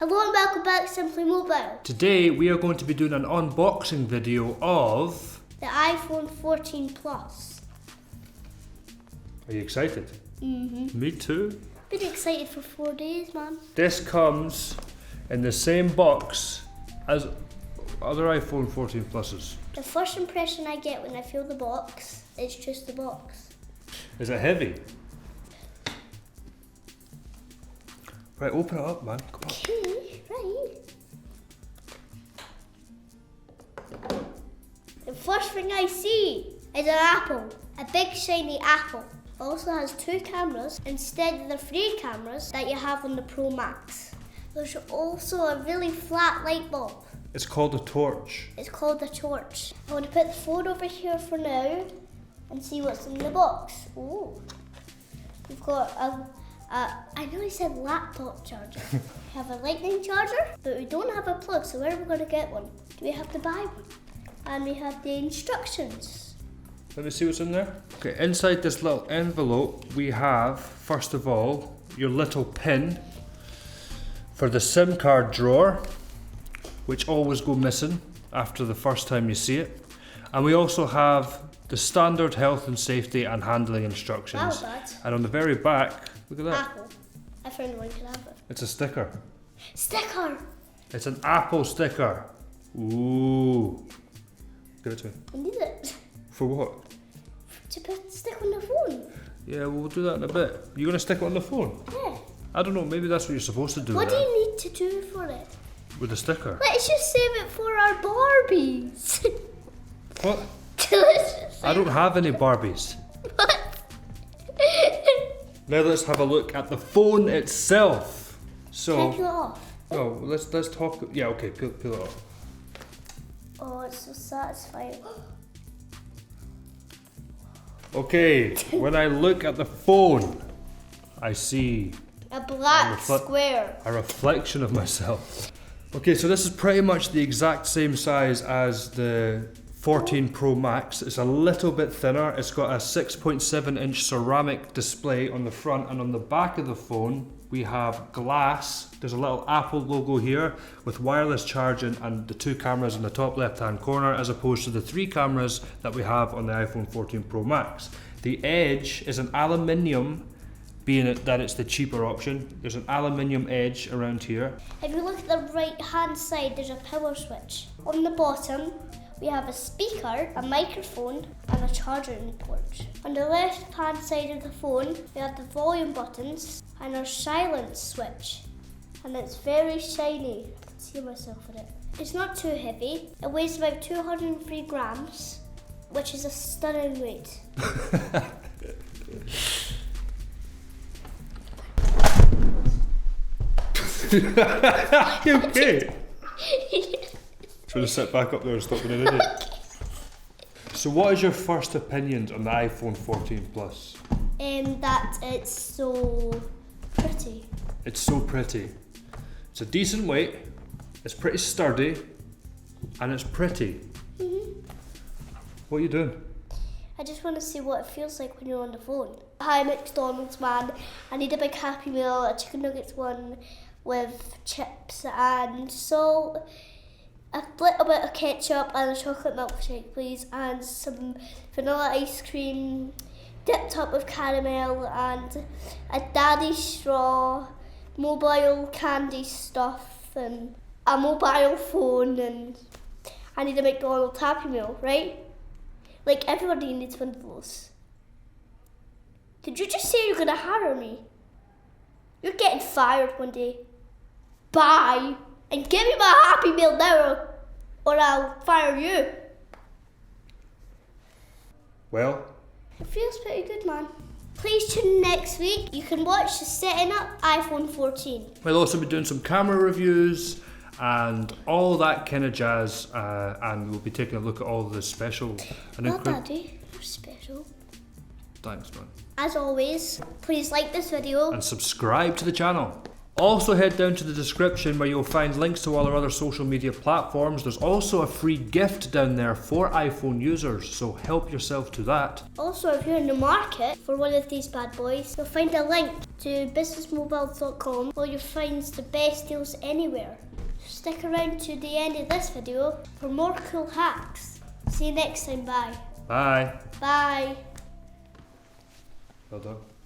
Hello and welcome back to Simply Mobile. Today we are going to be doing an unboxing video of the iPhone 14 Plus. Are you excited? Me too. Been excited for 4 days, man. This comes in the same box as other iPhone 14 Pluses. The first impression I get when I feel the box is just the box. Is it heavy? Right, open it up, man. Come on. Okay, right. The first thing I see is an apple. A big shiny apple. It also has 2 cameras instead of the 3 cameras that you have on the Pro Max. There's also a really flat light bulb. It's called a torch. It's called a torch. I want to put the phone over here for now and see what's in the box. Oh, we've got I know he said laptop charger. We have a lightning charger, but we don't have a plug, so where are we going to get one? Do we have to buy one? And we have the instructions. Let me see what's in there. Okay, inside this little envelope we have, first of all, your little pin for the SIM card drawer, which always go missing after the first time you see it. And we also have the standard health and safety and handling instructions. Wow, Dad. And on the very back, look at that. Apple. I found one could have it. It's a sticker. Sticker! It's an Apple sticker. Ooh. Give it to me. I need it. For what? To stick on the phone. Yeah, well, we'll do that in a bit. You're going to stick it on the phone? Yeah. I don't know, maybe that's what you're supposed to do. What do there. you need to do for it? With the sticker. Let's just save it for our Barbies. What? Let's just I don't have any Barbies. What? Now let's have a look at the phone itself. Can I So, peel it off? no, let's talk. Yeah, okay, peel it off. Oh, it's so satisfying. Okay, when I look at the phone, I see A black refle- square. a reflection of myself. Okay, so this is pretty much the exact same size as the 14 Pro Max. It's a little bit thinner. It's got a 6.7-inch ceramic display on the front, and on the back of the phone we have glass. There's a little Apple logo here with wireless charging and the 2 cameras in the top left hand corner, as opposed to the 3 cameras that we have on the iPhone 14 Pro Max. The edge is an aluminium, being it that it's the cheaper option. There's an aluminium edge around here. If you look at the right hand side, there's a power switch. On the bottom, we have a speaker, a microphone, and a charging port. On the left hand side of the phone, we have the volume buttons and our silence switch. And it's very shiny. I can see myself in it. It's not too heavy. It weighs about 203 grams, which is a stunning weight. You okay? Trying to sit back up there and stop being an idiot. So what is your first opinions on the iPhone 14 Plus? That it's so pretty. It's so pretty. It's a decent weight, it's pretty sturdy, and it's pretty. What are you doing? I just want to see what it feels like when you're on the phone. Hi, McDonald's man. I need a big Happy Meal, a chicken nuggets one with chips and salt, a little bit of ketchup and a chocolate milkshake, please, and some vanilla ice cream dipped up with caramel, and a daddy straw, mobile candy stuff, and a mobile phone, and I need a McDonald's Happy Meal, right? Like, everybody needs one of those. Did you just say you're gonna hire me? You're getting fired one day. Bye. And give me my Happy Meal now, or I'll fire you. Well, It feels pretty good, man. Please tune in next week. You can watch the setting up iPhone 14. we'll also be doing some camera reviews and all that kind of jazz, and we'll be taking a look at all the special and Well, Daddy, you're special. Thanks, man. As always, please like this video. And subscribe to the channel. Also head down to the description where you'll find links to all our other social media platforms. There's also a free gift down there for iPhone users, so help yourself to that. Also, if you're in the market for one of these bad boys, you'll find a link to businessmobiles.com where you'll find the best deals anywhere. Stick around to the end of this video for more cool hacks. See you next time, bye. Bye. Bye. Well done.